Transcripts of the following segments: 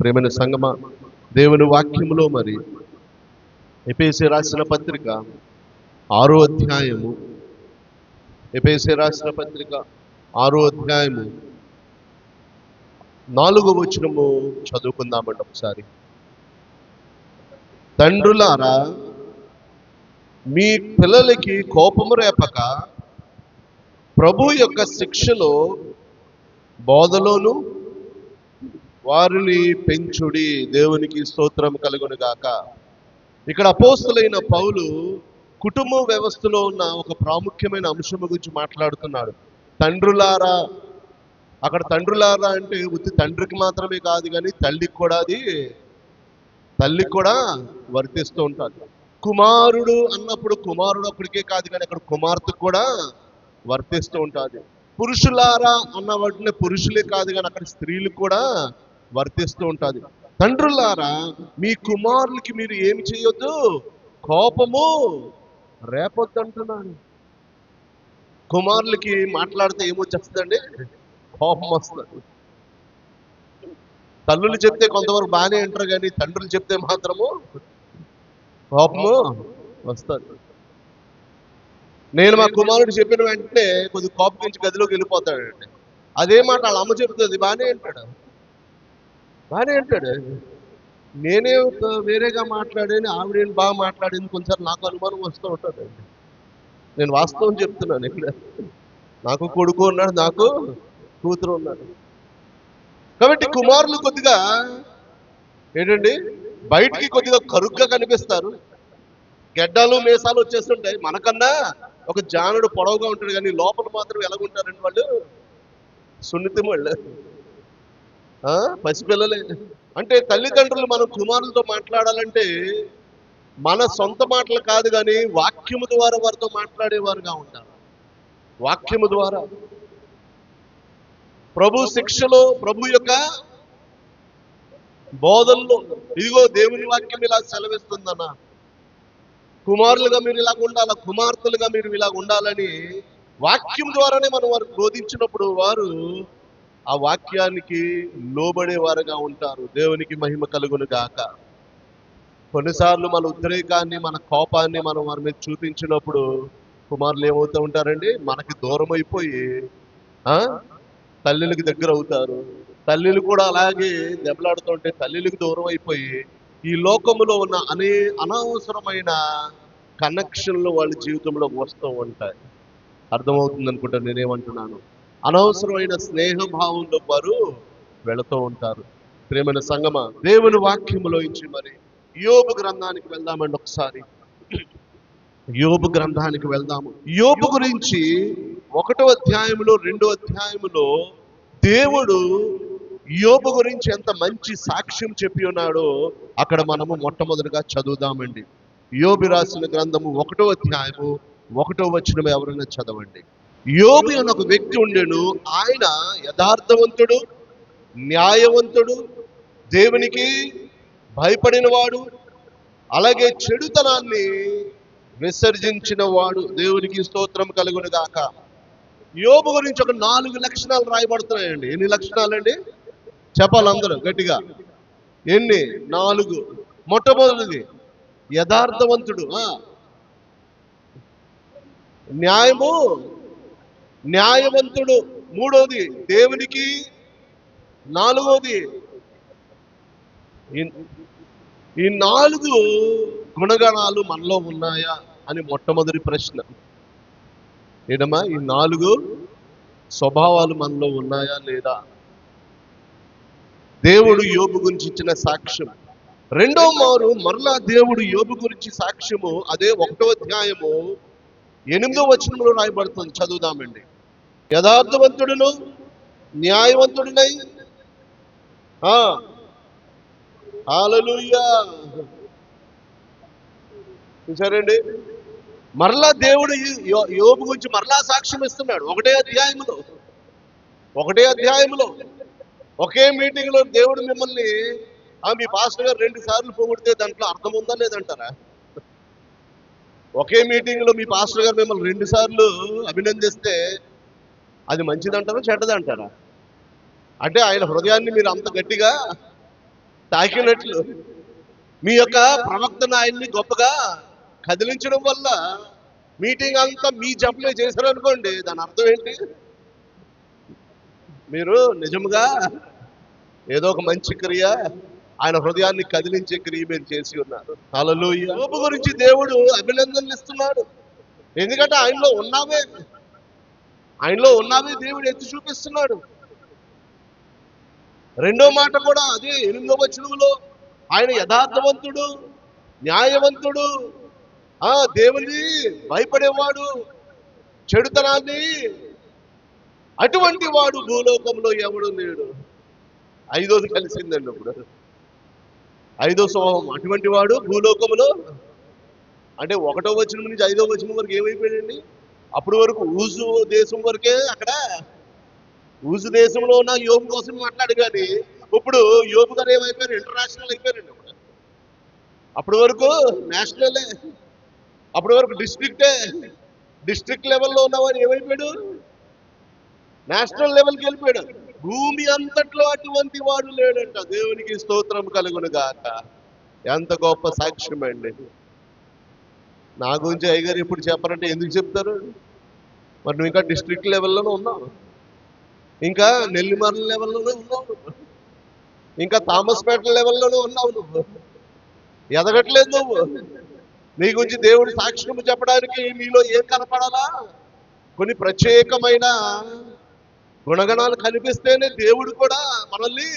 ప్రేమైన సంగమా, దేవుని వాక్యములో మరి ఎఫెసీ రాసిన పత్రిక 6వ అధ్యాయము, ఎఫెసీ రాసిన పత్రిక 6వ అధ్యాయము 4వ వచనము చదువుకుందామండి ఒకసారి. తండ్రులారా, మీ పిల్లలకి కోపము రేపక ప్రభు యొక్క శిక్షలో బోధలోను వారిని పెంచుడి. దేవునికి స్తోత్రం కలుగును గాక. ఇక్కడ అపోస్తలుడైన పౌలు కుటుంబ వ్యవస్థలో ఉన్న ఒక ప్రాముఖ్యమైన అంశం గురించి మాట్లాడుతున్నాడు. తండ్రులారా, అక్కడ తండ్రులారా అంటే ఉత్తి తండ్రికి మాత్రమే కాదు, కానీ తల్లికి కూడా వర్తిస్తూ ఉంటాడు. కుమారుడు అన్నప్పుడు కుమారుడు ఒక్కడికే కాదు, కానీ అక్కడ కుమార్తెకు కూడా వర్తిస్తూ ఉంటుంది. పురుషులారా అన్న వాటిని పురుషులే కాదు, కానీ అక్కడ స్త్రీలు కూడా వర్తిస్తూ ఉంటుంది. తండ్రులారా, మీ కుమారులకి మీరు ఏమి చేయొద్దు, కోపము రేపొద్దు అంటున్నాను. కుమారులకి మాట్లాడితే ఏమొచ్చేస్తుందండి? కోపం వస్తుంది. తల్లులు చెప్తే కొంతవరకు బాగానే అంటారు, కానీ తండ్రులు చెప్తే మాత్రము కోపము వస్తుంది. నేను మా కుమారుడు చెప్పిన వెంటనే కొద్ది కోపం నుంచి గదిలోకి వెళ్ళిపోతాడండి. అదే మాట వాళ్ళ అమ్మ చెప్తుంది, బాగానే అంటాడు. నేనే వేరేగా మాట్లాడాను, ఆవిడేం బాగా మాట్లాడింది. కొంచెం నాకు అనుమానం వస్తూ ఉంటుందండి. నేను వాస్తవం చెప్తున్నాను. ఇక్కడ నాకు కొడుకు ఉన్నాడు, నాకు కూతురు ఉన్నాడు. కాబట్టి కుమారులు కొద్దిగా ఏంటండి, బయటికి కొద్దిగా కరుగ్గా కనిపిస్తారు. గెడ్డలు మీసాలు వచ్చేస్తుంటాయి. మనకన్నా ఒక జానుడు పొడవుగా ఉంటాడు, కానీ లోపల మాత్రం ఎలాగుంటారండి వాళ్ళు? సున్నితం వాళ్ళు, పసిపిల్లలే. అంటే తల్లిదండ్రులు మనం కుమారులతో మాట్లాడాలంటే మన సొంత మాటలు కాదు, కానీ వాక్యము ద్వారా వారితో మాట్లాడేవారుగా ఉంటారు. వాక్యము ద్వారా ప్రభు శిక్షలో, ప్రభు యొక్క బోధనలో, ఇదిగో దేవుని వాక్యం ఇలా సెలవిస్తుందన్న, కుమారులుగా మీరు ఇలాగ ఉండాలి, కుమార్తెలుగా మీరు ఇలాగ ఉండాలని వాక్యం ద్వారానే మనం వారు బోధించినప్పుడు వారు ఆ వాక్యానికి లోబడేవారుగా ఉంటారు. దేవునికి మహిమ కలుగును గాక. కొన్నిసార్లు మన ఉద్రేకాన్ని, మన కోపాన్ని మనం వారి మీద చూపించినప్పుడు కుమారులు ఏమవుతూ ఉంటారండి, మనకి దూరం అయిపోయి తల్లులకి దగ్గర అవుతారు. తల్లులు కూడా అలాగే దెబ్బలాడుతుంటే తల్లులకి దూరం అయిపోయి ఈ లోకములో ఉన్న అనవసరమైన కనెక్షన్లు వాళ్ళ జీవితంలో వస్తూ ఉంటాయి. అర్థమవుతుంది అనుకుంటా నేనేమంటున్నాను. అనవసరమైన స్నేహభావంలో వారు వెళుతూ ఉంటారు. ప్రేమైన సంగమ, దేవుని వాక్యములో నుంచి మరి యోబు గ్రంథానికి వెళ్దామండి. ఒకసారి యోబు గ్రంథానికి వెళ్దాము. యోబు గురించి 1వ అధ్యాయములో 2వ అధ్యాయములో దేవుడు యోబు గురించి ఎంత మంచి సాక్ష్యం చెప్పి ఉన్నాడో అక్కడ మనము మొట్టమొదటిగా చదువుదామండి. యోబు రాసిన గ్రంథము 1వ అధ్యాయము 1వ వచనం ఎవరైనా చదవండి. యోబు అనే ఒక వ్యక్తి ఉండెను. ఆయన యథార్థవంతుడు, న్యాయవంతుడు, దేవునికి భయపడిన వాడు, అలాగే చెడుతనాన్ని విసర్జించిన వాడు. దేవునికి స్తోత్రం కలుగును గాక. యోబు గురించి ఒక 4 లక్షణాలు రాయబడుతున్నాయండి. ఎన్ని లక్షణాలండి చెప్పాలి అందరూ గట్టిగా? ఎన్ని? 4. మొట్టమొదటిది యథార్థవంతుడు, న్యాయవంతుడు, 3వది దేవునికి, 4వది. ఈ 4 గుణగణాలు మనలో ఉన్నాయా అని మొట్టమొదటి ప్రశ్న. ఏంటమ్మా, ఈ 4 స్వభావాలు మనలో ఉన్నాయా లేదా? దేవుడు యోబు గురించి ఇచ్చిన సాక్ష్యం. రెండవ మారు మరలా దేవుడు యోబు గురించి సాక్ష్యము అదే 1వ అధ్యాయము 8వ వచనంలో రాయబడుతుంది. చదువుదామండి. యథార్థవంతుడును, న్యాయవంతుడునై, హల్లెలూయా, చూసారండి, మరలా దేవుడు యోబు గురించి మరలా సాక్ష్యం ఇస్తున్నాడు. 1వ అధ్యాయములో ఒకే మీటింగ్ లో దేవుడు మిమ్మల్ని మీ పాస్టర్ గారు 2 సార్లు పొగిడితే దాంట్లో అర్థం ఉందా లేదంటారా? ఒకే మీటింగ్ లో మీ పాస్టర్ గారు మిమ్మల్ని 2 సార్లు అభినందిస్తే అది మంచిదంటారా చెడ్డదంటారా? అంటే ఆయన హృదయాన్ని మీరు అంత గట్టిగా తాకినట్లు మీ యొక్క ప్రవక్తన ఆయన్ని గొప్పగా కదిలించడం వల్ల మీటింగ్ అంతా మీ జపమే చేశారనుకోండి, దాని అర్థం ఏంటి? మీరు నిజంగా ఏదో ఒక మంచి క్రియ, ఆయన హృదయాన్ని కదిలించే క్రియ మీరు చేసి ఉన్నారు. హల్లెలూయా. యోబు గురించి దేవుడు అభినందనలు ఇస్తున్నాడు. ఎందుకంటే ఆయనలో ఉన్నావే దేవుడు ఎత్తి చూపిస్తున్నాడు. రెండో మాట కూడా అదే 8వ వచనంలో, ఆయన యథార్థవంతుడు, న్యాయవంతుడు, దేవుని భయపడేవాడు, చెడుతనాన్ని అటువంటి వాడు భూలోకంలో ఎవడు లేడు. 5వది కలిసిందండి. ఇప్పుడు 5వ స్వభావం అటువంటి వాడు భూలోకంలో. అంటే 1వ వచనం నుంచి 5వ వచనం వరకు ఏమైపోయాడండి? అప్పటి వరకు ఊజు దేశం వరకే, అక్కడ ఊజు దేశంలో ఉన్న యోబు కోసం మాట్లాడు. కానీ ఇప్పుడు యోబు గారు ఏమైపోయారు? ఇంటర్నేషనల్ అయిపోయారండి. అప్పటి వరకు నేషనలే, అప్పటి వరకు డిస్ట్రిక్ట్ లెవెల్లో ఉన్నవాడు ఏమైపోయాడు? నేషనల్ లెవెల్కి వెళ్ళిపోయాడు. భూమి అంతట్లో అటువంటి వాడు లేడంట. దేవునికి స్తోత్రం కలుగును గాక. ఎంత గొప్ప సాక్ష్యం అండి. నా గురించి అయ్యగారు ఇప్పుడు చెప్పారంటే ఎందుకు చెప్తారు? మరి నువ్వు ఇంకా డిస్ట్రిక్ట్ లెవెల్లోనే ఉన్నావు, ఇంకా నెల్లిమర్ల లెవెల్లోనే ఉన్నావు, ఇంకా థామస్పేట లెవెల్లోనే ఉన్నావు. నువ్వు ఎదగట్లేదు. నువ్వు నీ గురించి దేవుడు సాక్ష్యం చెప్పడానికి నీలో ఏం కనపడాలా? కొన్ని ప్రత్యేకమైన గుణగణాలు కనిపిస్తేనే దేవుడు కూడా మనల్ని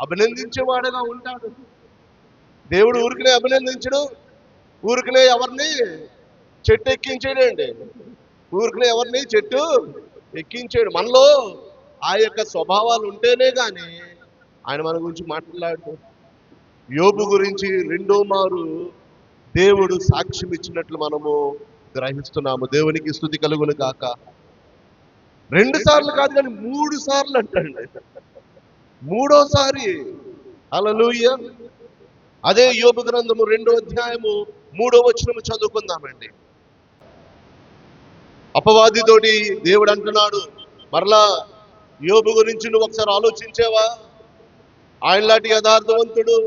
అభినందించేవాడుగా ఉంటాడు. దేవుడు ఊరికనే అభినందించడు, ఊరికనే ఎవరిని చెట్టు ఎక్కించాడండి. ఊరికనే ఎవరిని చెట్టు ఎక్కించాడు. మనలో ఆ యొక్క స్వభావాలు ఉంటేనే కానీ ఆయన మన గురించి మాట్లాడు. యోబు గురించి రెండో మారు దేవుడు సాక్ష్యం ఇచ్చినట్లు మనము గ్రహిస్తున్నాము. దేవునికి స్తుతి కలుగును గాక. 2 సార్లు కాదు కానీ 3 సార్లు అంటండి. 3వసారి. హల్లెలూయా. అదే యోబు గ్రంథము 2వ అధ్యాయము 3వ వచనము చదువుకుందామండి. అపవాదితోటి దేవుడు అంటున్నాడు, మరలా యోబు గురించి నువ్వు ఒకసారి ఆలోచించావా? ఆయనలాంటి యథార్థవంతుడు,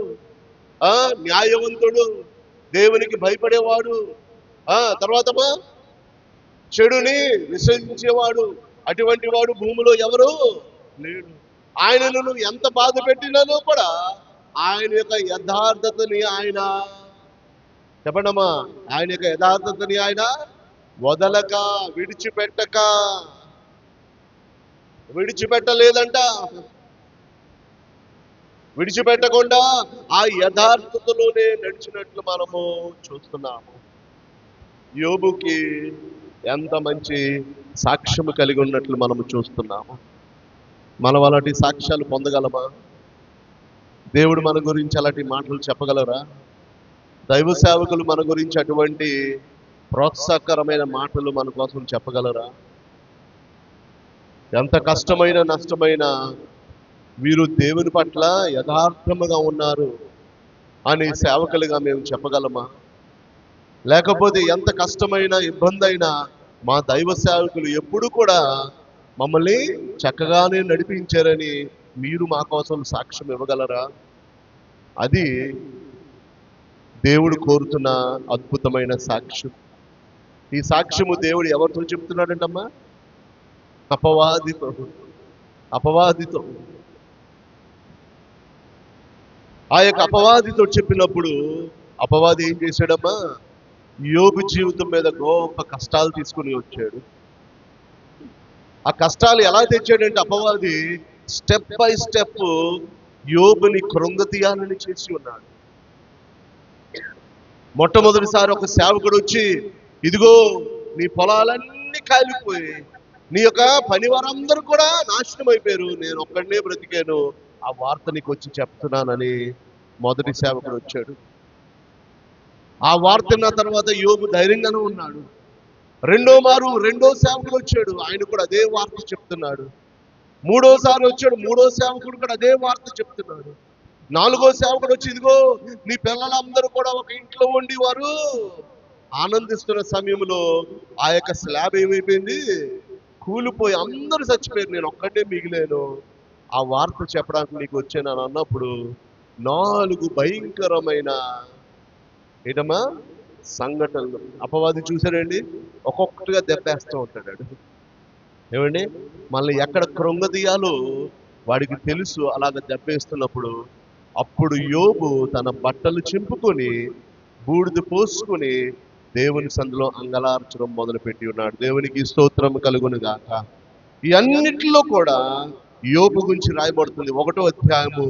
న్యాయవంతుడు, దేవునికి భయపడేవాడు, తర్వాత చెడుని విసర్జించేవాడు, అటువంటి వాడు భూమిలో ఎవరు లేడు. ఆయనను నువ్వు ఎంత బాధ పెట్టినానో కూడా ఆయన యొక్క యథార్థతని ఆయన, చెప్పండమ్మా, ఆయన యొక్క యథార్థతని ఆయన వదలక, విడిచిపెట్టలేదంట. విడిచిపెట్టకుండా ఆ యథార్థతలోనే నడిచినట్లు మనము చూస్తున్నాము. యోబుకి ఎంత మంచి సాక్ష్యము కలిగి ఉన్నట్లు మనము చూస్తున్నాము. మనం అలాంటి సాక్ష్యాలు పొందగలమా? దేవుడు మన గురించి అలాంటి మాటలు చెప్పగలరా? దైవ సేవకులు మన గురించి అటువంటి ప్రోత్సాహకరమైన మాటలు మన కోసం చెప్పగలరా? ఎంత కష్టమైన నష్టమైన వీరు దేవుని పట్ల యథార్థముగా ఉన్నారు అని సేవకులుగా మేము చెప్పగలమా? లేకపోతే ఎంత కష్టమైన ఇబ్బంది అయినా మా దైవ సేవకులు ఎప్పుడు కూడా మమ్మల్ని చక్కగానే నడిపించారని మీరు మా కోసం సాక్ష్యం ఇవ్వగలరా? అది దేవుడు కోరుతున్న అద్భుతమైన సాక్ష్యం. ఈ సాక్ష్యము దేవుడు ఎవరితో చెప్తున్నాడంటమ్మా? అపవాదితో. ఆ యొక్క అపవాదితో చెప్పినప్పుడు అపవాది ఏం చేశాడమ్మా? యోబు జీవితం మీద గొప్ప కష్టాలు తీసుకుని వచ్చాడు. ఆ కష్టాలు ఎలా తెచ్చాడంటే అపవాది స్టెప్ బై స్టెప్ యోబుని కృంగతీయాలని చేసి ఉన్నాడు. మొట్టమొదటిసారి ఒక సేవకుడు వచ్చి, ఇదిగో నీ పొలాలన్నీ కాలిపోయి నీ యొక్క పనివారందరూ కూడా నాశనం అయిపోయారు, నేను ఒక్కడనే బ్రతికాను, ఆ వార్త నీకు వచ్చి చెప్తున్నానని మొదటి సేవకుడు వచ్చాడు. ఆ వార్త విన్న తర్వాత యోబు ధైర్యంగానే ఉన్నాడు. రెండో సేవకుడు వచ్చాడు, ఆయన కూడా అదే వార్త చెప్తున్నాడు. మూడోసారి వచ్చాడు, మూడో సేవకుడు కూడా అదే వార్త చెప్తున్నాడు. 4వ సేవకుడు వచ్చి, ఇదిగో నీ పిల్లలందరూ కూడా ఒక ఇంట్లో ఉండి వారు ఆనందిస్తున్న సమయంలో ఆ యొక్క స్లాబ్ ఏమైపోయింది? కూలిపోయి అందరూ చచ్చిపోయారు, నేను ఒక్కటే మిగిలాను, ఆ వార్త చెప్పడానికి నీకు వచ్చాను అన్నప్పుడు 4 భయంకరమైన ఏటమ్మా సంఘటనలు. అపవాది చూసారండి, ఒక్కొక్కటిగా దెబ్బేస్తూ ఉంటాడు. ఏమండి, మళ్ళీ ఎక్కడ కృంగదీయాలో వాడికి తెలుసు. అలాగ దెబ్బేస్తున్నప్పుడు అప్పుడు యోబు తన బట్టలు చింపుకొని బూడిద పోసుకొని దేవుని సందులో అంగలార్చడం మొదలుపెట్టి ఉన్నాడు. దేవునికి స్తోత్రం కలుగును గాక. ఈ అన్నిటిలో కూడా యోబు గురించి రాయబడుతుంది. 1వ అధ్యాయము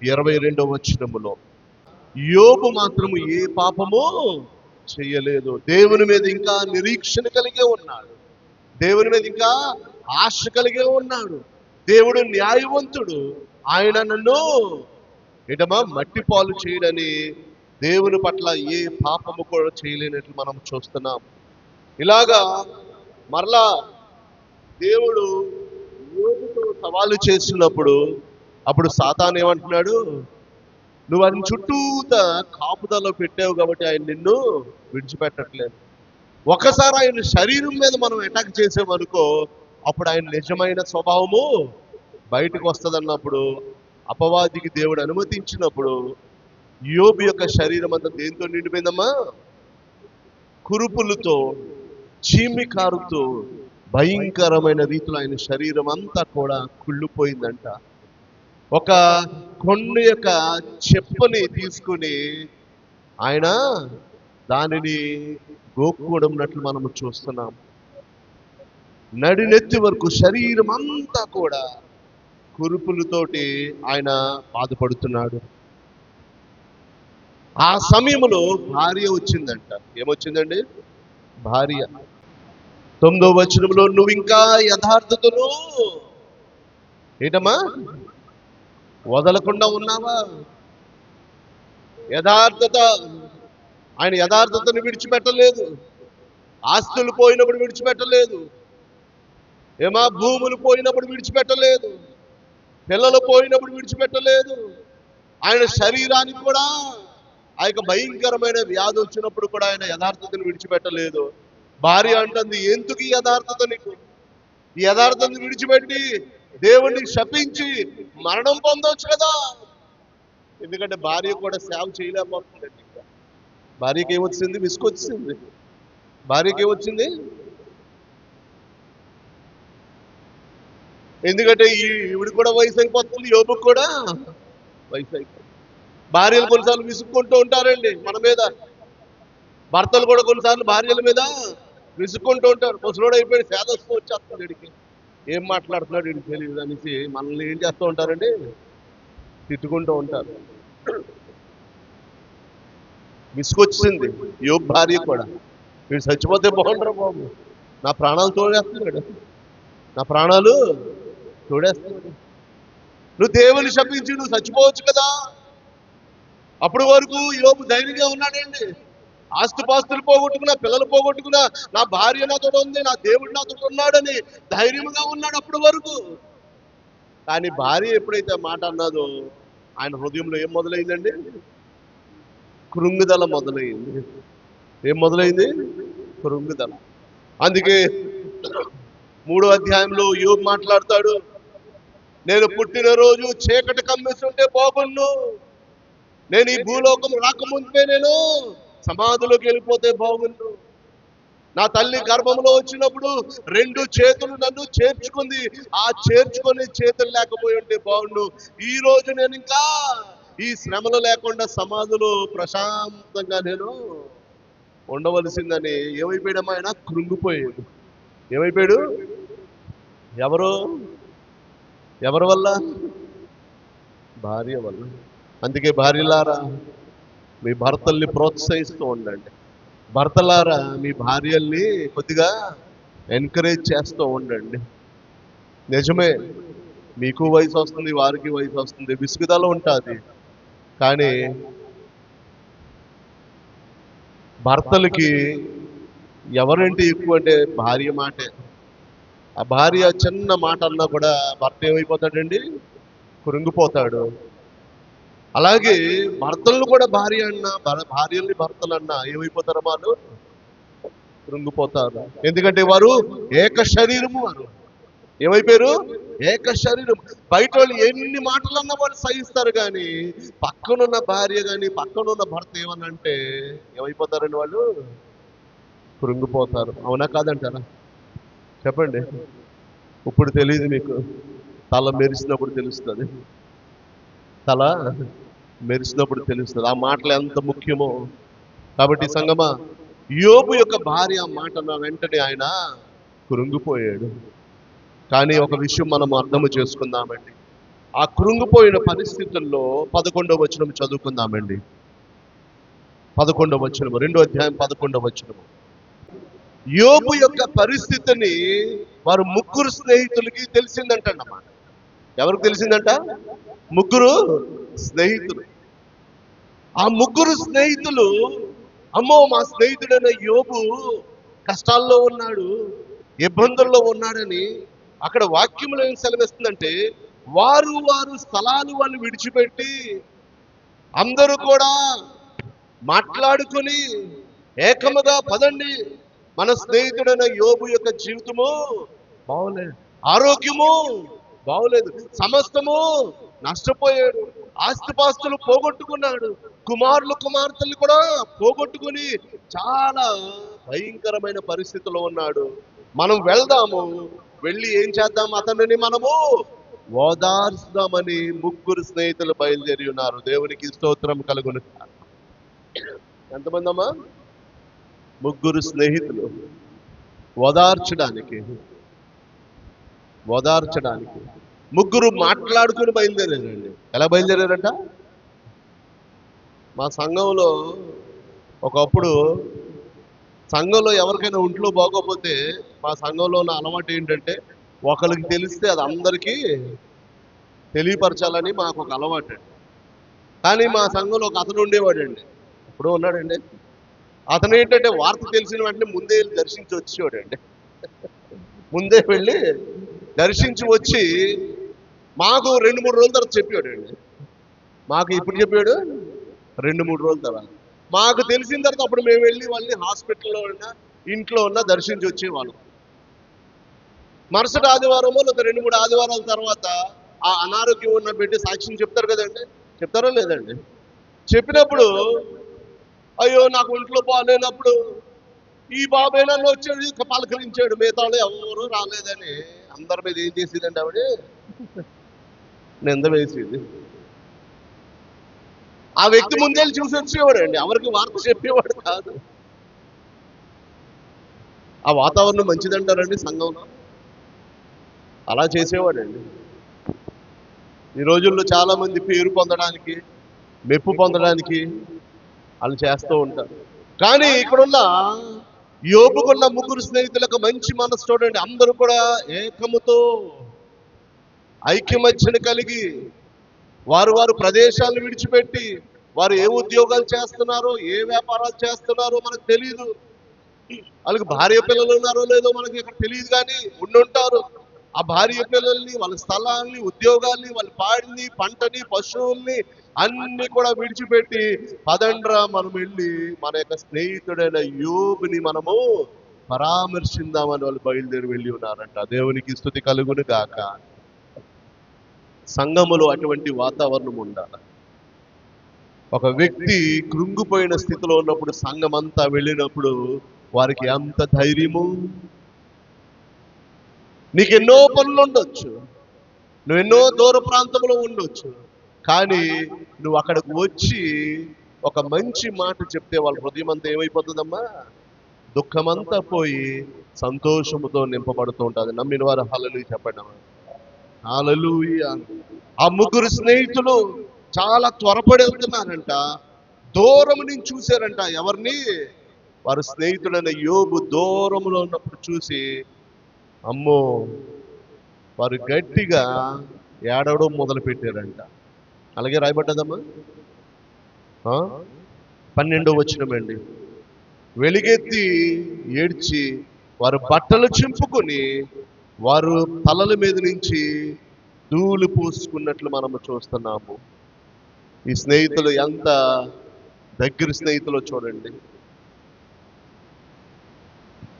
22వ వచనములో యోబు మాత్రము ఏ పాపము చెయ్యలేదు. దేవుని మీద ఇంకా నిరీక్షణ కలిగే ఉన్నాడు. దేవుని మీద ఇంకా ఆశ కలిగే ఉన్నాడు. దేవుడు న్యాయవంతుడు. ఆయన నన్ను ఏటమ్మా మట్టి పాలు చేయడని దేవుని పట్ల ఏ పాపము కూడా చేయలేనట్లు మనం చూస్తున్నాం. ఇలాగా మరలా దేవుడు యోబుతో సవాలు చేస్తున్నప్పుడు అప్పుడు సాతాను ఏమంటున్నాడు, నువ్వు ఆయన చుట్టూత కాపుదలో పెట్టావు కాబట్టి ఆయన నిన్ను విడిచిపెట్టట్లేదు. ఒకసారి ఆయన శరీరం మీద మనం అటాక్ చేసామనుకో, అప్పుడు ఆయన నిజమైన స్వభావము బయటకు వస్తుంది అన్నప్పుడు అపవాదికి దేవుడు అనుమతించినప్పుడు యోబు యొక్క శరీరం అంతా దేంతో నిండిపోయిందమ్మా? కురుపులతో, చీమి కారుతో భయంకరమైన రీతిలో ఆయన శరీరం అంతా కూడా కుళ్ళిపోయిందంట. ఒక కొండ యొక్క చెప్పుని తీసుకుని ఆయన దానిని గోక్కున్నట్లు మనము చూస్తున్నాం. నడినెత్తి వరకు శరీరం అంతా కూడా కురుపులతోటి ఆయన బాధపడుతున్నాడు. ఆ సమయంలో భార్య వచ్చిందంట. ఏమొచ్చిందండి? భార్య. 9వ వచనంలో నువ్వు ఇంకా యథార్థతను ఏంటమ్మా వదలకుండా ఉన్నావా? యథార్థత, ఆయన యథార్థతను విడిచిపెట్టలేదు. ఆస్తులు పోయినప్పుడు విడిచిపెట్టలేదు. ఏమా భూములు పోయినప్పుడు విడిచిపెట్టలేదు. పిల్లలు పోయినప్పుడు విడిచిపెట్టలేదు. ఆయన శరీరానికి కూడా ఆ యొక్క భయంకరమైన వ్యాధి వచ్చినప్పుడు కూడా ఆయన యథార్థతను విడిచిపెట్టలేదు. భార్య అంటుంది, ఎందుకు ఈ యథార్థత నీకు? ఈ యథార్థతను విడిచిపెట్టి దేవుణ్ణి శపించి మరణం పొందవచ్చు కదా. ఎందుకంటే భార్య కూడా సేవ చేయలేకపోతుందండి. భార్యకి ఏమొచ్చింది? విసుకొచ్చింది. భార్యకి ఏమొచ్చింది? ఎందుకంటే ఈవిడ కూడా వయసు అయిపోతుంది, యోబుకు కూడా వయసు అయిపోతుంది. భార్యలు కొన్నిసార్లు విసుక్కుంటూ ఉంటారండి మన మీద. భర్తలు కూడా కొన్నిసార్లు భార్యల మీద విసుక్కుంటూ ఉంటారు. ముసలోడు అయిపోయి సేదస్తూ వచ్చేస్తాడు. వీడికి ఏం మాట్లాడుతున్నాడు వీడికి తెలియదు అనేసి మనల్ని ఏం చేస్తూ ఉంటారండి? తిట్టుకుంటూ ఉంటారు. విసుకొచ్చింది యోబు భార్య కూడా. వీడు చచ్చిపోతే బాగుంటారు బాబు, నా ప్రాణాలు తోడేస్తున్నాడు, నా ప్రాణాలు తోడేస్తున్నాడు. నువ్వు దేవుని శపించి నువ్వు చచ్చిపోవచ్చు కదా. అప్పటి వరకు యోబు ధైర్యంగా ఉన్నాడండి. ఆస్తుపాస్తులు పోగొట్టుకున్నా, పిల్లలు పోగొట్టుకున్నా, నా భార్య నాతో ఉంది, నా దేవుడు నాతో ఉన్నాడని ధైర్యంగా ఉన్నాడు అప్పటి వరకు. కానీ భార్య ఎప్పుడైతే మాట అన్నదో ఆయన హృదయంలో ఏం మొదలైందండి? కృంగుదల మొదలైంది. ఏం మొదలైంది? కృంగుదల. అందుకే 3వ అధ్యాయంలో యోబు మాట్లాడతాడు, నేను పుట్టినరోజు చీకటి కమ్మేస్తుంటే బాగుండు, నేను ఈ భూలోకం రాకముందే నేను సమాధిలోకి వెళ్ళిపోతే బాగుండు, నా తల్లి గర్భంలో వచ్చినప్పుడు 2 చేతులు నన్ను చేర్చుకుంది, ఆ చేర్చుకొని చేతులు లేకపోయి ఉంటే బాగుండు, ఈ రోజు నేను ఇంకా ఈ శ్రమలు లేకుండా సమాధిలో ప్రశాంతంగా నేను ఉండవలసిందని ఏమైపోయాడమ్మా ఆయన? కృంగిపోయాడు. ఏమైపోయాడు? ఎవరి వల్ల? భార్య వల్ల. అందుకే భార్యలారా మీ భర్తల్ని ప్రోత్సహిస్తూ ఉండండి. భర్తలారా మీ భార్యల్ని కొద్దిగా ఎంకరేజ్ చేస్తూ ఉండండి. నిజమే, మీకు వయసు వస్తుంది, వారికి వయసు వస్తుంది, విసుగుదల ఉంటుంది. కానీ భర్తలకి ఎవరంటే ఎక్కువ అంటే భార్య మాటే. ఆ భార్య చిన్న మాట అన్నా కూడా భర్త ఏమైపోతాడండి? కృంగిపోతాడు. అలాగే భర్తలను కూడా భార్య అన్నా, భార్యల్ని భర్తలు అన్నా ఏమైపోతారు? వాళ్ళు కృంగిపోతారు. ఎందుకంటే వారు ఏక శరీరము. వారు ఏమైపోయారు? ఏక శరీరం. బయట వాళ్ళు ఎన్ని మాటలన్నా వాళ్ళు సహిస్తారు, కానీ పక్కనున్న భార్య కానీ పక్కనున్న భర్త ఏమనంటే ఏమైపోతారండి వాళ్ళు? కృంగిపోతారు. అవునా కాదంటారా? చెప్పండి. ఇప్పుడు తెలియదు మీకు, తల మెరిసినప్పుడు తెలుస్తుంది. తల మెరిసినప్పుడు తెలుస్తుంది ఆ మాటలు ఎంత ముఖ్యమో. కాబట్టి సంగమా, యోబు యొక్క భార్య మాట వెంటనే ఆయన కృంగిపోయాడు. కానీ ఒక విషయం మనం అర్థము చేసుకుందామండి. ఆ కృంగిపోయిన పరిస్థితుల్లో 11వ వచనం చదువుకుందామండి. 11వ వచనము, 2వ అధ్యాయం 11వ వచనము. యోబు యొక్క పరిస్థితిని వారు ముగ్గురు స్నేహితులకి తెలిసిందంటన్నమాట. ఎవరికి తెలిసిందంట? ముగ్గురు స్నేహితులు. ఆ ముగ్గురు స్నేహితులు, అమ్మో మా స్నేహితుడైన యోబు కష్టాల్లో ఉన్నాడు, ఇబ్బందుల్లో ఉన్నాడని అక్కడ వాక్యంలో ఏం సెలవిస్తుందంటే, వారు స్థలాలు వాళ్ళు విడిచిపెట్టి అందరూ కూడా మాట్లాడుకొని ఏకముగా పదండి, మన స్నేహితుడైన యోబు యొక్క జీవితము బాగోలేదు, ఆరోగ్యము బాగోలేదు, సమస్తము నష్టపోయాడు, ఆస్తిపాస్తులు పోగొట్టుకున్నాడు, కుమారులు కుమార్తెలు కూడా పోగొట్టుకుని చాలా భయంకరమైన పరిస్థితిలో ఉన్నాడు. మనం వెళ్దాము, వెళ్ళి ఏం చేద్దాం, అతనిని మనము ఓదార్చుదామని ముగ్గురు స్నేహితులు బయలుదేరి ఉన్నారు. దేవునికి స్తోత్రం కలుగును. ఎంతమంది అమ్మా? ముగ్గురు స్నేహితులు ఓదార్చడానికి ముగ్గురు మాట్లాడుకుని బయలుదేరారండి. ఎలా బయలుదేరారంట? మా సంఘంలో ఒకప్పుడు సంఘంలో ఎవరికైనా ఒంట్లో బాగోకపోతే మా సంఘంలో ఉన్న అలవాటు ఏంటంటే, ఒకరికి తెలిస్తే అది అందరికీ తెలియపరచాలని మాకు ఒక అలవాటు అండి. కానీ మా సంఘంలో ఒక అతను ఉండేవాడండి, ఇప్పుడు ఉన్నాడండి. అతను ఏంటంటే వార్త తెలిసిన వెంటనే ముందే వెళ్ళి దర్శించి వచ్చేవాడండి. ముందే వెళ్ళి దర్శించి వచ్చి మాకు 2-3 రోజుల తర్వాత చెప్పాడండి. మాకు ఇప్పుడు చెప్పాడు 2-3 రోజుల తర్వాత. మాకు తెలిసిన తర్వాత అప్పుడు మేము వెళ్ళి వాళ్ళని హాస్పిటల్లో ఉన్న ఇంట్లో ఉన్న దర్శించి వచ్చేవాళ్ళం. మరుసటి ఆదివారమో లేదా 2-3 ఆదివారాల తర్వాత ఆ అనారోగ్యం ఉన్న బిడ్డ సాక్ష్యం చెప్తారు కదండి. చెప్తారో లేదండి? చెప్పినప్పుడు అయ్యో నాకు ఒంట్లో బాగాలేనప్పుడు ఈ బాబే నన్ను వచ్చాడు పలకరించాడు, మిగతాడు ఎవరు రాలేదని అందరి మీద ఏం చేసేదండి ఆవిడ? నింద వేసేది. ఆ వ్యక్తి ముందే చూసి వచ్చేవాడు అండి, ఎవరికి వార్త చెప్పేవాడు కాదు. ఆ వాతావరణం మంచిదంటారండి సంఘంలో? అలా చేసేవాడండి. ఈ రోజుల్లో చాలా మంది పేరు పొందడానికి, మెప్పు పొందడానికి వాళ్ళు చేస్తూ ఉంటారు. కానీ ఇక్కడున్న యోబుకున్న ముగ్గురు స్నేహితులకు మంచి మనసు చూడండి. అందరూ కూడా ఏకముతో ఐక్యమత్యను కలిగి వారు ప్రదేశాలను విడిచిపెట్టి, వారు ఏ ఉద్యోగాలు చేస్తున్నారో ఏ వ్యాపారాలు చేస్తున్నారో మనకు తెలియదు. వాళ్ళకి భార్య పిల్లలు ఉన్నారో లేదో మనకి ఇక్కడ తెలియదు, కానీ ఉండుంటారు. ఆ భార్య పిల్లల్ని, వాళ్ళ స్థలాల్ని, ఉద్యోగాల్ని, వాళ్ళు పాడిని, పంటని, పశువుల్ని అన్ని కూడా విడిచిపెట్టి పదండ్రా మనం వెళ్ళి మన యొక్క స్నేహితుడైన యోబుని మనము పరామర్శిందామని వాళ్ళు బయలుదేరి వెళ్ళి ఉన్నారంట. దేవునికి స్తుతి కలుగును గాక. సంఘములో అటువంటి వాతావరణం ఉండాలి. ఒక వ్యక్తి కృంగిపోయిన స్థితిలో ఉన్నప్పుడు సంఘం అంతా వెళ్ళినప్పుడు వారికి ఎంత ధైర్యము. నీకు ఎన్నో పనులు ఉండొచ్చు, నువ్వు ఎన్నో దూర ప్రాంతంలో ఉండొచ్చు, కానీ నువ్వు అక్కడికి వచ్చి ఒక మంచి మాట చెప్తే వాళ్ళ హృదయం అంతా ఏమైపోతుందమ్మా? దుఃఖమంతా పోయి సంతోషముతో నింపబడుతూ ఉంటుంది. నమ్మిన వారు హల్లెలూయా చెప్పండి అమ్మా. హల్లెలూయా. ఆ ముగ్గురు స్నేహితులు చాలా త్వరపడి వెళ్తున్నారంట. దూరం నుంచి చూశారంట ఎవరిని? వారు స్నేహితుడైన యోబు దూరంలో ఉన్నప్పుడు చూసి అమ్మో, వారు గట్టిగా ఏడవడం మొదలు పెట్టారంట. అలాగే రాయబడ్డదమ్మా. 12వ వచనమండి. వెలిగెత్తి ఏడ్చి వారు బట్టలు చింపుకొని వారు తలల మీద నుంచి ధూళి పూసుకున్నట్లు మనము చూస్తున్నాము. ఈ స్నేహితులు ఎంత దగ్గర స్నేహితులో చూడండి.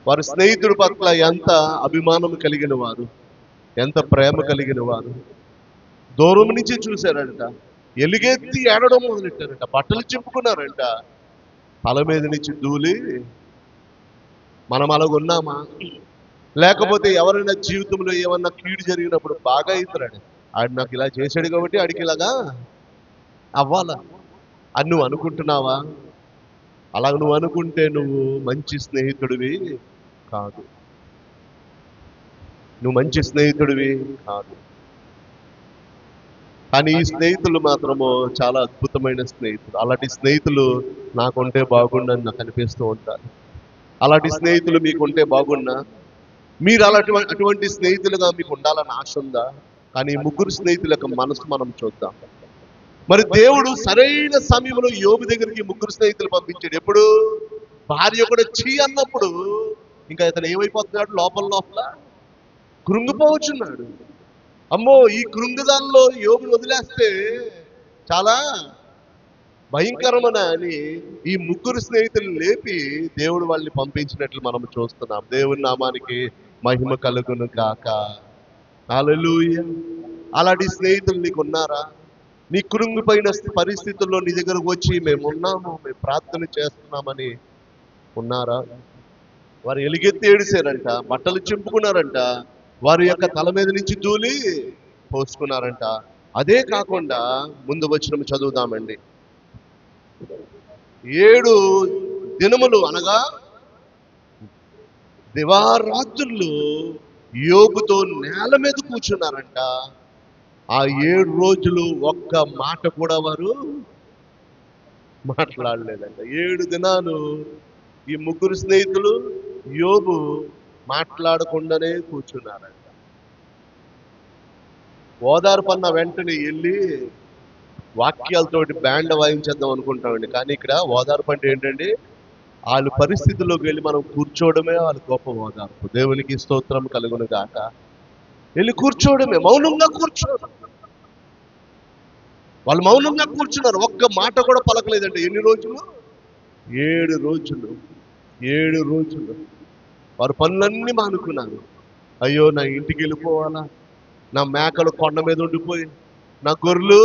వారి స్నేహితుడి పట్ల ఎంత అభిమానం కలిగిన వారు. ఎంత ప్రేమ కలిగిన వారు. దూరం నుంచి చూశారంట, ఎలుగెత్తి ఏడడం మొదలెట్టారంట, బట్టలు చింపుకున్నారంట. తల మీద నుంచి ధూళి. మనం అలాగున్నామా? లేకపోతే ఎవరైనా జీవితంలో ఏమన్నా కీడు జరిగినప్పుడు బాగా అవుతున్నాడు, ఆడు నాకు ఇలా చేశాడు కాబట్టి ఆడికి ఇలాగా అవ్వాలా అని నువ్వు అనుకుంటున్నావా? అలాగ నువ్వు అనుకుంటే నువ్వు మంచి స్నేహితుడివి కాదు. నువ్వు మంచి స్నేహితుడివి కాదు. కానీ ఈ స్నేహితులు మాత్రము చాలా అద్భుతమైన స్నేహితులు. అలాంటి స్నేహితులు నాకుంటే బాగుండని నాకు అనిపిస్తూ ఉంటారు. అలాంటి స్నేహితులు మీకుంటే బాగున్నా, మీరు అటువంటి స్నేహితులుగా మీకు ఉండాలని ఆశ ఉందా? కానీ ఈ ముగ్గురు స్నేహితుల యొక్క మనసు మనం చూద్దాం. మరి దేవుడు సరైన సమయంలో యోబు దగ్గరికి ముగ్గురు స్నేహితులు పంపించాడు. ఎప్పుడు? భార్య కూడా చీ అన్నప్పుడు ఇంకా ఇతను ఏమైపోతున్నాడు? లోపల కృంగిపోవచ్చున్నాడు. అమ్మో, ఈ కృంగుదాల్లో యోబుని వదిలేస్తే చాలా భయంకరమని అని ఈ ముగ్గురు స్నేహితులు లేపి దేవుడు వాళ్ళని పంపించినట్లు మనం చూస్తున్నాం. దేవుని నామానికి మహిమ కలుగును గాక. హల్లెలూయా. అలాంటి స్నేహితులు నీకు ఉన్నారా? నీ కృంగిపోయిన పరిస్థితుల్లో నీ దగ్గరకు వచ్చి మేము ప్రార్థన చేస్తున్నామని ఉన్నారా? వారు ఎలుగెత్తి ఏడిశారంట, బట్టలు చింపుకున్నారంట, వారి యొక్క తల మీద నుంచి ధూళి పోసుకున్నారంట. అదే కాకుండా ముందు వచనం చదువుదామండి. 7 దినములు అనగా దివారాత్రులు యోబుతో నేల మీద కూర్చున్నారంట. ఆ 7 రోజులు ఒక్క మాట కూడా వారు మాట్లాడలేదంట. 7 దినాలు ఈ ముగ్గురు స్నేహితులు యోబు మాట్లాడకుండానే కూర్చున్నారంట. ఓదార్పన్న వెంటనే వెళ్ళి వాక్యాలతోటి బ్యాండ్ వాయించేద్దాం అనుకుంటామండి. కానీ ఇక్కడ ఓదార్పు అంటే ఏంటండి? వాళ్ళ పరిస్థితుల్లోకి వెళ్ళి మనం కూర్చోవడమే వాళ్ళ గొప్ప ఓదార్పు. దేవునికి స్తోత్రం కలుగును గాక. వెళ్ళి కూర్చోవడమే, మౌనంగా కూర్చోవడం. వాళ్ళు మౌనంగా కూర్చున్నారు, ఒక్క మాట కూడా పలకలేదండి. ఎన్ని రోజులు? 7 రోజులు. 7 రోజులు వారు పనులన్నీ మానుకున్నారు. అయ్యో, నా ఇంటికి వెళ్ళిపోవాలా, నా మేకలు కొండ మీద ఉండిపోయి, నా గొర్రెలు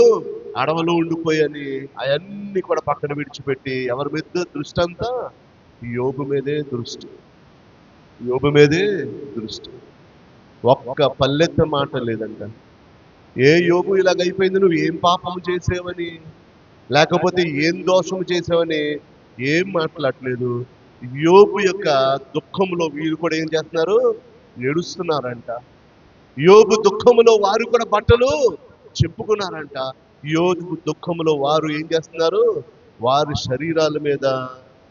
అడవులు ఉండిపోయని అవన్నీ కూడా పక్కన విడిచిపెట్టి ఎవరి మీద దృష్టి అంతా? యోబు మీదే దృష్టి. యోబు మీదే దృష్టి. ఒక్క పల్లెత్త మాట లేదంట. ఏ యోబు ఇలాగైపోయింది, నువ్వు ఏం పాపం చేసేవని, లేకపోతే ఏం దోషం చేసావని ఏం మాట్లాడలేదు. యోబు యొక్క దుఃఖంలో వీరు కూడా ఏం చేస్తున్నారు? ఏడుస్తున్నారంట. యోబు దుఃఖములో వారు కూడా బట్టలు చెప్పుకున్నారంట. యోబు దుఃఖములో వారు ఏం చేస్తున్నారు? వారి శరీరాల మీద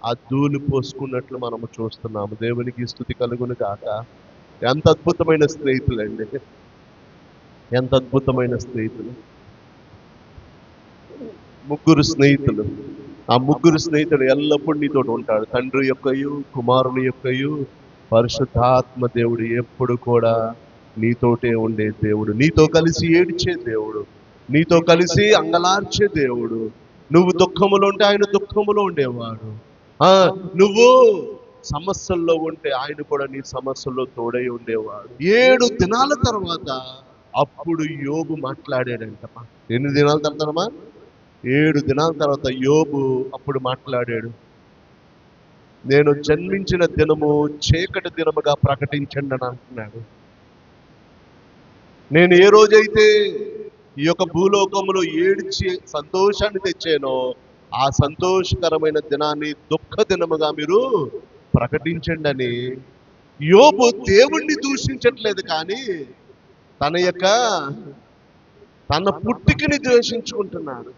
ఆ ధూళి పోసుకున్నట్లు మనము చూస్తున్నాము. దేవునికి స్తుతి కలుగును గాక. ఎంత అద్భుతమైన స్నేహితులండి, ఎంత అద్భుతమైన స్నేహితులు. ముగ్గురు స్నేహితులు. ఆ ముగ్గురు స్నేహితుడు ఎల్లప్పుడూ నీతో ఉంటాడు. తండ్రి యొక్కయు, కుమారుని యొక్కయు, పరిశుద్ధాత్మ దేవుడు ఎప్పుడు కూడా నీతోటే ఉండే దేవుడు. నీతో కలిసి ఏడ్చే దేవుడు, నీతో కలిసి అంగలార్చే దేవుడు. నువ్వు దుఃఖములో ఉంటే ఆయన దుఃఖములో ఉండేవాడు. నువ్వు సమస్యల్లో ఉంటే ఆయన కూడా నీ సమస్యల్లో తోడై ఉండేవాడు. 7 దినాల తర్వాత అప్పుడు యోబు మాట్లాడాడంటమ్మా. ఎన్ని దినాల తర్వాతమ్మా? 7 దినాల తర్వాత యోబు అప్పుడు మాట్లాడాడు. నేను జన్మించిన దినము చీకటి దినముగా ప్రకటించండి అని అంటున్నాడు. నేను ఏ రోజైతే ఈ యొక్క భూలోకములో ఏడ్చి సంతోషాన్ని తెచ్చానో ఆ సంతోషకరమైన దినాన్ని దుఃఖ దినముగా మీరు ప్రకటించండి అని. యోబు దేవుణ్ణి దూషించట్లేదు, కానీ తన పుట్టికని ద్వేషించుకుంటున్నాడు.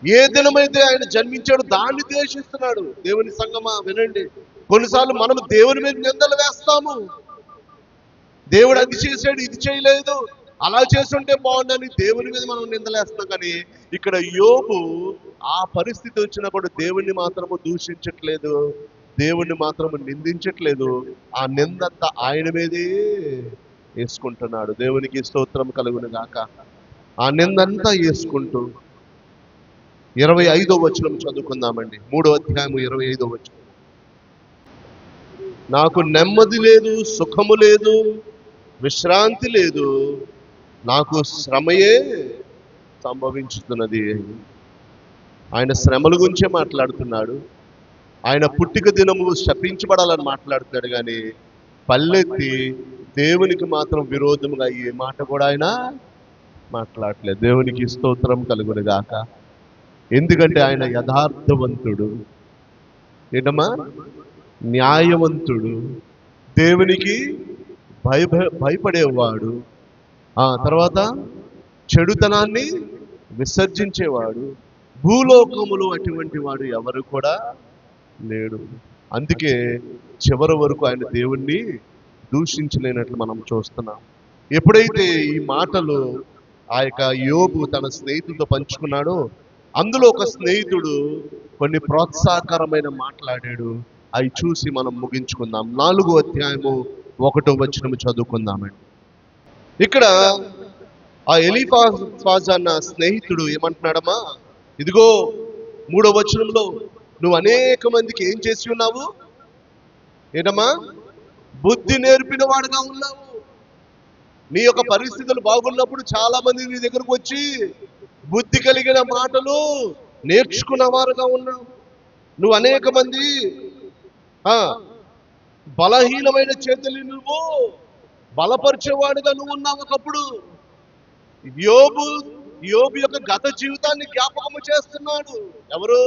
ఏ దినమైతే ఆయన జన్మించాడు దాన్ని ద్వేషిస్తున్నాడు. దేవుని సంగమా వినండి, కొన్నిసార్లు మనం దేవుని మీద నిందలు వేస్తాము. దేవుడు అది చేశాడు, ఇది చేయలేదు, అలా చేస్తుంటే బాగుందని దేవుని మీద మనం నిందలేస్తాం. కానీ ఇక్కడ యోబు ఆ పరిస్థితి వచ్చినప్పుడు దేవుణ్ణి మాత్రము దూషించట్లేదు, దేవుణ్ణి మాత్రము నిందించట్లేదు. ఆ నిందంతా ఆయన మీదే వేసుకుంటున్నాడు. దేవునికి స్తోత్రం కలుగును గాక. ఆ నిందంతా వేసుకుంటూ 25వ వచనం చదువుకుందామండి. 3వ అధ్యాయము 25వ వచనం. నాకు నెమ్మది లేదు, సుఖము లేదు, విశ్రాంతి లేదు, నాకు శ్రమయే సంభవించుతున్నది. ఆయన శ్రమల గురించే మాట్లాడుతున్నాడు. ఆయన పుట్టిక దినము శపించబడాలని మాట్లాడుతున్నాడు, కానీ పల్లెత్తి దేవునికి మాత్రం విరోధముగా ఏ మాట కూడా ఆయన మాట్లాడలేదు. దేవునికి స్తోత్రం కలుగును గాక. ఎందుకంటే ఆయన యథార్థవంతుడు, ఏంటమ్మా, న్యాయవంతుడు, దేవునికి భయపడేవాడు, తర్వాత చెడుతనాన్ని విసర్జించేవాడు. భూలోకములో అటువంటి వాడు ఎవరు కూడా లేడు. అందుకే చివరి వరకు ఆయన దేవుణ్ణి దూషించలేనట్లు మనం చూస్తున్నాం. ఎప్పుడైతే ఈ మాటలు ఆ యొక్క యోబు తన స్నేహితులతో పంచుకున్నాడో, అందులో ఒక స్నేహితుడు కొన్ని ప్రోత్సాహకరమైన మాట్లాడాడు. అవి చూసి మనం ముగించుకుందాం. 4వ అధ్యాయము 1వ వచనము చదువుకుందామండి. ఇక్కడ ఆ ఎలీఫాజు అన్న స్నేహితుడు ఏమంటున్నాడమ్మా, ఇదిగో 3వ వచనంలో, నువ్వు అనేక మందికి ఏం చేసి ఉన్నావు, ఏంటమ్మా, బుద్ధి నేర్పిన వాడుగా ఉన్నావు. నీ యొక్క పరిస్థితులు బాగున్నప్పుడు చాలా మంది నీ దగ్గరకు వచ్చి బుద్ధి కలిగిన మాటలు నేర్చుకున్న వారుగా ఉన్నావు. నువ్వు అనేక మంది బలహీనమైన చేతులు నువ్వు బలపరిచేవాడుగా నువ్వు ఉన్నావు. ఒకప్పుడు యోబు యొక్క గత జీవితాన్ని జ్ఞాపకము చేస్తున్నాడు. ఎవరు?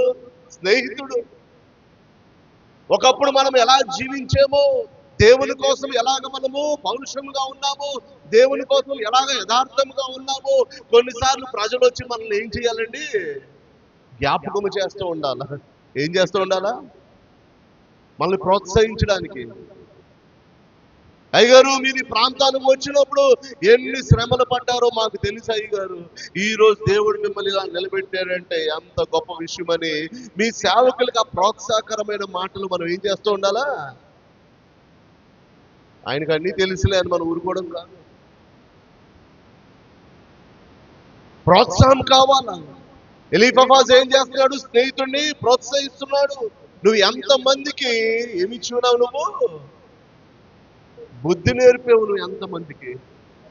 స్నేహితుడు. ఒకప్పుడు మనం ఎలా జీవించేమో, దేవుని కోసం ఎలాగ మనము పౌరుషంగా ఉన్నామో, దేవుని కోసం ఎలాగ యథార్థంగా ఉన్నామో, కొన్నిసార్లు ప్రజలు వచ్చి మనల్ని ఏం చేయాలండి, జ్ఞాపకము చేస్తూ ఉండాలా. ఏం చేస్తూ ఉండాలా? మనల్ని ప్రోత్సహించడానికి. అయ్యగారు, మీరు ఈ ప్రాంతానికి వచ్చినప్పుడు ఎన్ని శ్రమలు పడ్డారో మాకు తెలుసు అయ్యగారు. ఈ రోజు దేవుడు మిమ్మల్ని ఇలా నిలబెట్టారంటే ఎంత గొప్ప విషయం అని మీ సేవకులకు ఆ ప్రోత్సాహకరమైన మాటలు మనం ఏం చేస్తూ ఉండాలా? ఆయనకు అన్నీ తెలుసులే అని మనం ఊరుకోవడం కాదు. ప్రోత్సాహం కావాలా? ఎలీఫాజు ఏం చేస్తున్నాడు? స్నేహితుడిని ప్రోత్సహిస్తున్నాడు. నువ్వు ఎంతమందికి ఏమి ఇచ్చున్నావు? నువ్వు బుద్ధి నేర్పేవు. నువ్వు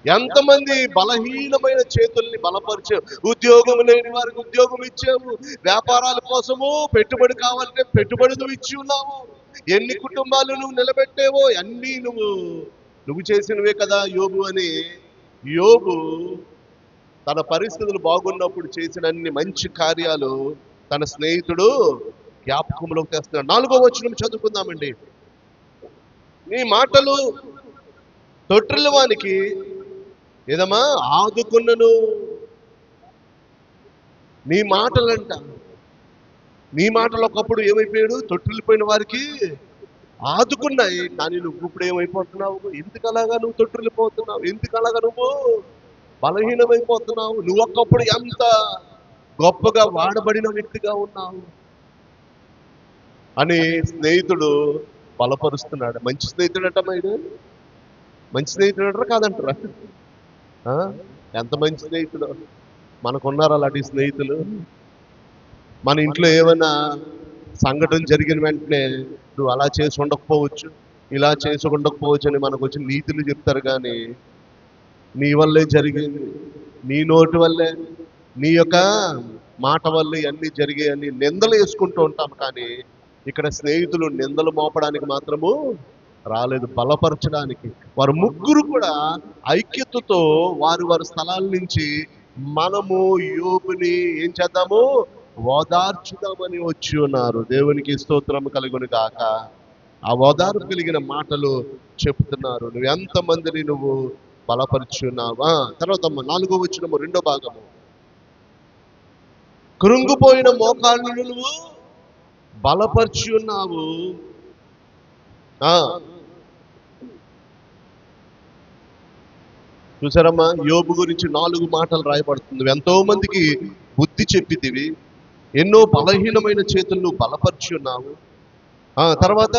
ఎంతమంది బలహీనమైన చేతుల్ని బలపరిచావు. ఉద్యోగం లేని వారికి ఉద్యోగం ఇచ్చావు. వ్యాపారాల కోసము పెట్టుబడి కావాలంటే పెట్టుబడి నువ్వు ఇచ్చి ఉన్నావు. ఎన్ని కుటుంబాలు నువ్వు నిలబెట్టేవో అన్నీ నువ్వు చేసినవే కదా యోబు అని. యోబు తన పరిస్థితులు బాగున్నప్పుడు చేసిన అన్ని మంచి కార్యాలు తన స్నేహితుడు జ్ఞాపకంలోకి తెస్తున్నాడు. 4వ వచనం చదువుకుందామండి. నీ మాటలు తొట్టిల్ల వానికి ఏదమ్మా ఆదుకున్నను. నీ మాటలంట, నీ మాటలు ఒకప్పుడు ఏమైపోయాడు? తొట్టిల్లిపోయిన వారికి ఆదుకున్నాయి. కానీ నువ్వు ఇప్పుడు ఏమైపోతున్నావు? ఎందుకలాగా నువ్వు తొట్టిల్లిపోతున్నావు? ఎందుకలాగా నువ్వు బలహీనమైపోతున్నావు? నువ్వు ఒకప్పుడు ఎంత గొప్పగా వాడబడిన వ్యక్తిగా ఉన్నావు అని స్నేహితుడు బలపరుస్తున్నాడు. మంచి స్నేహితుడు అంటమ్మా. ఇది మంచి స్నేహితుడు అంటారా కాదంటారా? ఎంత మంచి స్నేహితుడు మనకున్నారు అలాంటి స్నేహితులు. మన ఇంట్లో ఏమైనా సంఘటన జరిగిన వెంటనే నువ్వు అలా చేసి ఉండకపోవచ్చు, ఇలా చేసి ఉండకపోవచ్చు అని మనకు వచ్చి నీతులు చెప్తారు. కానీ నీ వల్లే జరిగింది, నీ నోటి వల్లే, నీ యొక్క మాట వల్లే అన్నీ జరిగాయని నిందలు వేసుకుంటూ ఉంటాం. కానీ ఇక్కడ స్నేహితులు నిందలు మోపడానికి మాత్రము రాలేదు, బలపరచడానికి. వారు ముగ్గురు కూడా ఐక్యతతో వారి స్థలాల నుంచి మనము యోబుని ఏం చేద్దాము, ఓదార్చుదామని వచ్చి ఉన్నారు. దేవునికి స్తోత్రం కలుగును గాక. ఆ ఓదార్పు కలిగిన మాటలు చెప్తున్నారు. నువ్వు ఎంతమందిని నువ్వు బలపరుచున్నావా? తర్వాత 4వ వచనము 2వ భాగము, కృంగిపోయిన మోకాళ్ళను నువ్వు బలపరిచి ఉన్నావు. చూసారమ్మా, యోబు గురించి 4 మాటలు రాయబడుతుంది. ఎంతో మందికి బుద్ధి చెప్పితివి, ఎన్నో బలహీనమైన చేతులు నువ్వు బలపరిచి ఉన్నావు. తర్వాత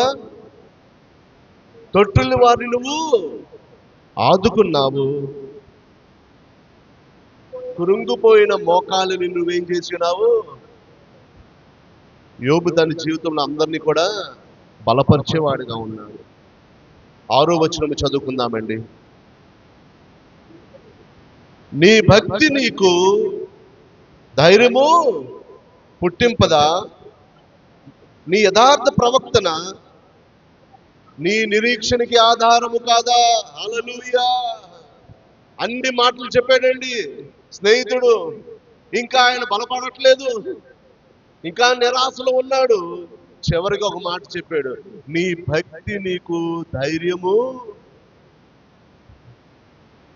తొట్టిల్లి వారిని నువ్వు ఆదుకున్నావు. కృంగిపోయిన మోకాళ్ళని నువ్వేం చేసినావు? యోబు తన జీవితంలో అందరినీ కూడా బలపరిచేవాడుగా ఉన్నాడు. 6వ వచనం చదువుకుందామండి. నీ భక్తి నీకు ధైర్యము పుట్టింపదా, నీ యథార్థ ప్రవర్తన నీ నిరీక్షణకి ఆధారము కాదా? హల్లెలూయా. అన్ని మాటలు చెప్పాడండి స్నేహితుడు. ఇంకా ఆయన బలపడట్లేదు, ఇంకా నిరాశలో ఉన్నాడు. చివరికి ఒక మాట చెప్పాడు, నీ భక్తి నీకు ధైర్యము.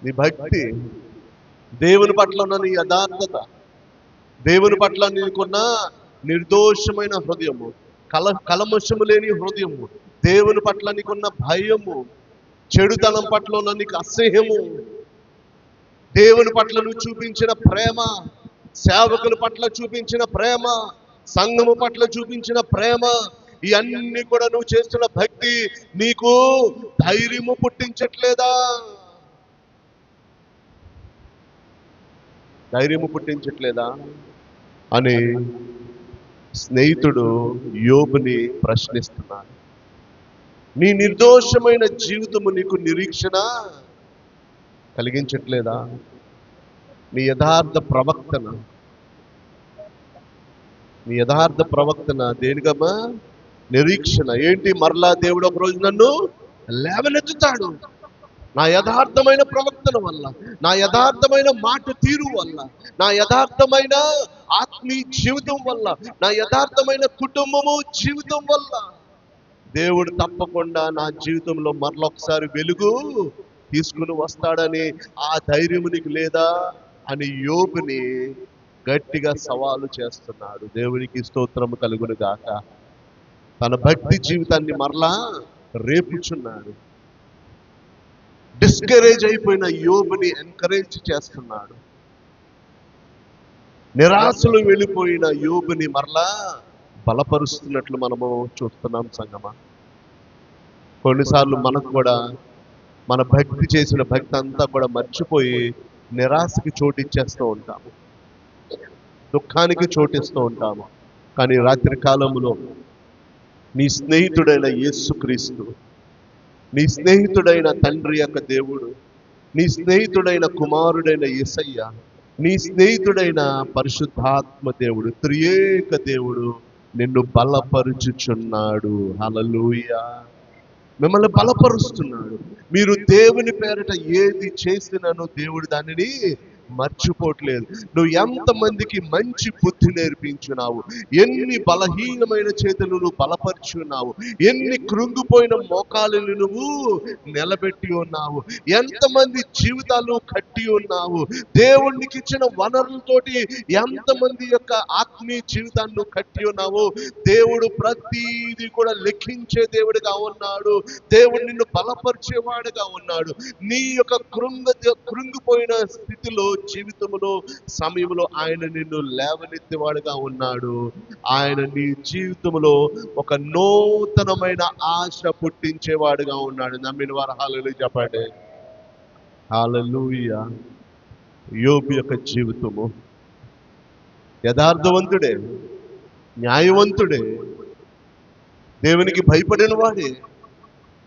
నీ భక్తి, దేవుని పట్ల ఉన్న నీ యథార్థత, దేవుని పట్ల నీకున్న నిర్దోషమైన హృదయము, కలమషము లేని హృదయము, దేవుని పట్ల నీకున్న భయము, చెడుతనం పట్ల ఉన్న నీకు అసహ్యము, దేవుని పట్ల నువ్వు చూపించిన ప్రేమ, సేవకుల పట్ల చూపించిన ప్రేమ, సంఘము పట్ల చూపించిన ప్రేమ, ఇవన్నీ కూడా నువ్వు చేస్తున్న భక్తి నీకు ధైర్యము పుట్టించట్లేదా? ధైర్యము పుట్టించట్లేదా అని స్నేహితుడు యోబుని ప్రశ్నిస్తున్నాడు. నీ నిర్దోషమైన జీవితము నీకు నిరీక్షణ కలిగించట్లేదా? నీ యథార్థ ప్రవక్తన దేనికమ్మా? నిరీక్షణ. ఏంటి? మరలా దేవుడు ఒక రోజు నన్ను లేవనెత్తుతాడు. నా యథార్థమైన ప్రవక్తన వల్ల, నా యథార్థమైన మాట తీరు వల్ల, నా యథార్థమైన ఆత్మీయ జీవితం వల్ల, నా యథార్థమైన కుటుంబము జీవితం వల్ల దేవుడు తప్పకుండా నా జీవితంలో మరొకసారి వెలుగు తీసుకుని వస్తాడని ఆ ధైర్యం నీకు లేదా అని యోబుని గట్టిగా సవాలు చేస్తున్నాడు. దేవునికి స్తోత్రము కలుగును గాక. తన భక్తి జీవితాన్ని మరలా రేపుచున్నాడు. డిస్కరేజ్ అయిపోయిన యోబుని ఎంకరేజ్ చేస్తున్నాడు. నిరాశలు వెళ్ళిపోయిన యోబుని మరలా బలపరుస్తున్నట్లు మనము చూస్తున్నాం సంగమా. కొన్నిసార్లు మనకు కూడా మన భక్తి చేసిన భక్తి అంతా కూడా మర్చిపోయి నిరాశకి చోటిచ్చేస్తూ ఉంటాము, దుఃఖానికి చోటిస్తూ ఉంటాము. కానీ రాత్రి కాలంలో నీ స్నేహితుడైన యేసుక్రీస్తు, నీ స్నేహితుడైన తండ్రి యొక్క దేవుడు, నీ స్నేహితుడైన కుమారుడైన యేసయ్య, నీ స్నేహితుడైన పరిశుద్ధాత్మ దేవుడు, త్రియేక దేవుడు నిన్ను బలపరుచుచున్నాడు. హల్లెలూయా. మిమ్మల్ని బలపరుస్తున్నాడు. మీరు దేవుని పేరట ఏది చేసినానో దేవుడు దానిని మర్చిపోవట్లేదు. నువ్వు ఎంతమందికి మంచి బుద్ధి నేర్పించున్నావు, ఎన్ని బలహీనమైన చేతులు నువ్వు బలపరుచున్నావు, ఎన్ని కృంగిపోయిన మోకాలను నువ్వు నిలబెట్టి ఉన్నావు, ఎంతమంది జీవితాలు కట్టి ఉన్నావు, దేవునికి ఇచ్చిన వనరులతోటి ఎంతమంది యొక్క ఆత్మీయ జీవితాన్ని నువ్వు కట్టి ఉన్నావు. దేవుడు ప్రతిదీ కూడా లెక్కించే దేవుడిగా ఉన్నాడు. దేవుడు నిన్ను బలపరిచేవాడుగా ఉన్నాడు. నీ యొక్క కృంగిపోయిన స్థితిలో, జీవితంలో, సమయంలో ఆయన నిన్ను లేవనెత్తేవాడుగా ఉన్నాడు. ఆయన నీ జీవితంలో ఒక నూతనమైన ఆశ పుట్టించేవాడుగా ఉన్నాడు. నమ్మిన వారు హల్లెలూయా చెప్పండి. హల్లెలూయా. యోబు యొక్క జీవితము యథార్థవంతుడే, న్యాయవంతుడే, దేవునికి భయపడిన వాడే.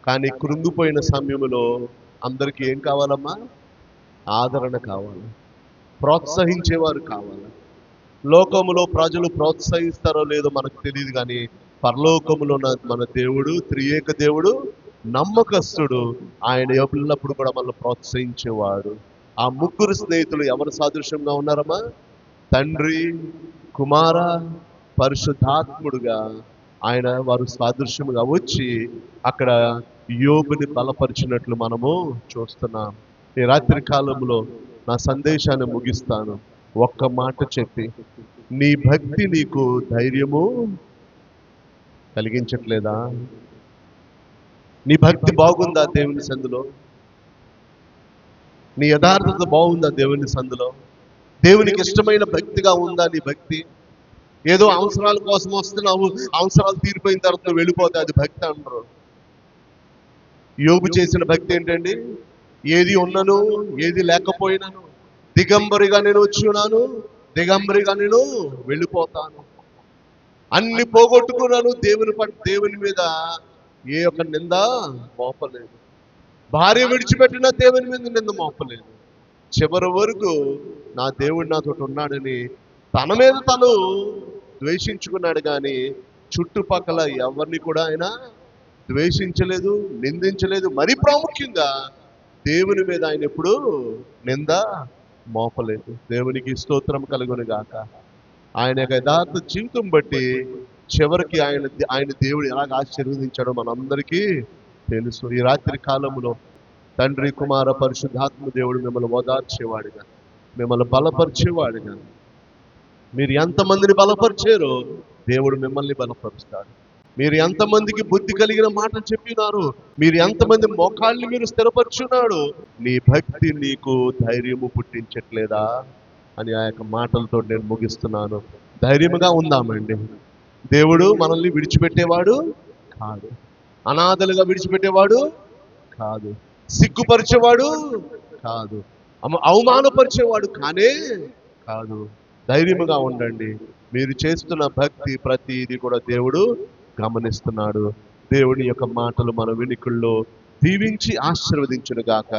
కానీ కృంగిపోయిన సమయంలో అందరికీ ఏం కావాలమ్మా? ఆదరణ కావాలి, ప్రోత్సహించేవారు కావాలి. లోకములో ప్రజలు ప్రోత్సహిస్తారో లేదో మనకు తెలియదు, కానీ పరలోకములో మన దేవుడు, త్రియేక దేవుడు నమ్మకస్తుడు. ఆయన ఎల్లప్పుడు కూడా మనల్ని ప్రోత్సహించేవాడు. ఆ ముగ్గురు స్నేహితులు ఎవరు సాదృశ్యంగా ఉన్నారమ్మా? తండ్రి, కుమార, పరిశుద్ధాత్ముడుగా ఆయన వారు సాదృశ్యముగా వచ్చి అక్కడ యోబుని బలపరిచినట్లు మనము చూస్తున్నాం. ఈ రాత్రి కాలంలో నా సందేశాన్ని ముగిస్తాను ఒక్క మాట చెప్పి, నీ భక్తి నీకు ధైర్యము కలిగించట్లేదా? నీ భక్తి బాగుందా దేవుని సందులో? నీ యథార్థత బాగుందా దేవుని సందులో? దేవునికి ఇష్టమైన భక్తిగా ఉందా నీ భక్తి? ఏదో అవసరాల కోసం వస్తున్నావు, అవసరాలు తీరిపోయిన తర్వాత నువ్వు వెళ్ళిపోతే అది భక్తి అంటారు. యోబు చేసిన భక్తి ఏంటండి? ఏది ఉన్నను ఏది లేకపోయినాను దిగంబరిగా నేను వచ్చి ఉన్నాను, దిగంబరిగా నేను వెళ్ళిపోతాను. అన్ని పోగొట్టుకున్నాను, దేవుని మీద ఏ ఒక్క నింద మోపలేదు. భార్య విడిచిపెట్టినా దేవుని మీద నింద మోపలేదు. చివరి వరకు నా దేవుడు నాతో ఉన్నాడని తన మీద తను ద్వేషించుకున్నాడు, కానీ చుట్టుపక్కల ఎవరిని కూడా ఆయన ద్వేషించలేదు, నిందించలేదు. మరి ప్రాముఖ్యంగా దేవుని మీద ఆయన ఎప్పుడు నింద మోపలేదు. దేవునికి స్తోత్రం కలుగును గాక. ఆయన యొక్క యథార్థ జీవితం బట్టి చివరికి ఆయన దేవుడు ఎలాగ ఆశీర్వదించాడో మనందరికీ తెలుసు. ఈ రాత్రి కాలంలో తండ్రి, కుమార, పరిశుద్ధాత్మ దేవుడు మిమ్మల్ని ఓదార్చేవాడుగా, మిమ్మల్ని బలపరిచేవాడుగా, మీరు ఎంతమందిని బలపరిచారో దేవుడు మిమ్మల్ని బలపరుస్తాడు. మీరు ఎంతమందికి బుద్ధి కలిగిన మాటలు చెప్పినారు, మీరు ఎంతమంది మోకాళ్ళని మీరు స్థిరపరుచున్నాడు, నీ భక్తి నీకు ధైర్యము పుట్టించట్లేదా అని ఆ యొక్క మాటలతో నేను ముగిస్తున్నాను. ధైర్యముగా ఉందామండి. దేవుడు మనల్ని విడిచిపెట్టేవాడు కాదు, అనాథలుగా విడిచిపెట్టేవాడు కాదు, సిగ్గుపరిచేవాడు కాదు, అవమానపరిచేవాడు కానే కాదు. ధైర్యముగా ఉండండి. మీరు చేస్తున్న భక్తి ప్రతిదీ కూడా దేవుడు గమనిస్తున్నాడు. దేవుని యొక్క మాటలు మన వినికుల్లో దీవించి ఆశీర్వదించును గాక.